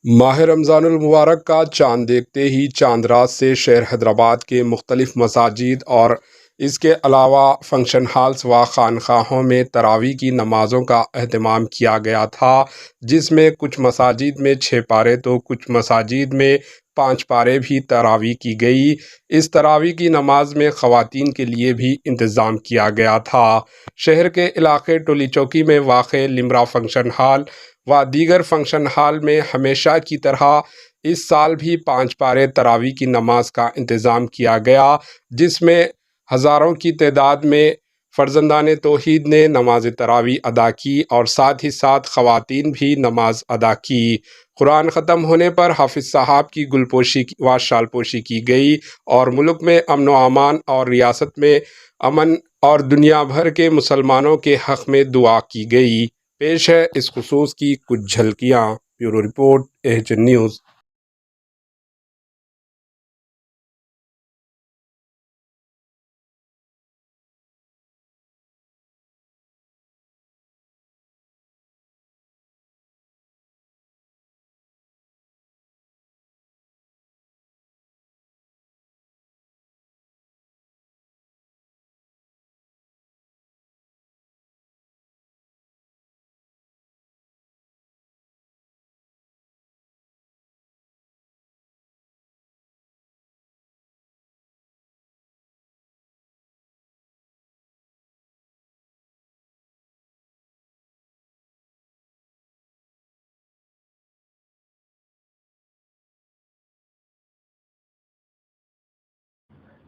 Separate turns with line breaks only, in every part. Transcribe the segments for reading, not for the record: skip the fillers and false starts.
माह रमज़ानुल मुबारक का चाँद देखते ही चांद रात से शहर हैदराबाद के मुख्तलिफ मसाजिद और इसके अलावा फंक्शन हॉल्स व खानकाहों में तरावी की नमाज़ों का अहतमाम किया गया था, जिसमें कुछ मसाजिद में 6 पारे तो कुछ मसाजिद में 5 पारे भी तरावी की गई। इस तरावी की नमाज में ख़वातीन के लिए भी इंतज़ाम किया गया था। शहर के इलाके टोली चौकी में वाक़ लिम्रा फंक्शन हॉल व दीगर फंक्शन हॉल में हमेशा की तरह इस साल भी 5 पारे तरावी की नमाज का इंतज़ाम किया गया, जिसमें हज़ारों की तादाद में फ़र्जंदान तौहीद ने नमाज तरावी अदा की और साथ ही साथ ख़वातीन भी नमाज अदा की। कुरान ख़त्म होने पर हाफिज़ साहब की गुलपोशी व शालपोशी की गई और मुल्क में अमन व अमान और रियासत में अमन और दुनिया भर के मुसलमानों के हक़ में दुआ की गई। पेश है इस खुसूस की कुछ झलकियाँ। Bureau report, AHN news.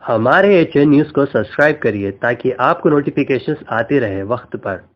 हमारे एचएन न्यूज़ को सब्सक्राइब करिए ताकि आपको नोटिफिकेशंस आते रहे वक्त पर।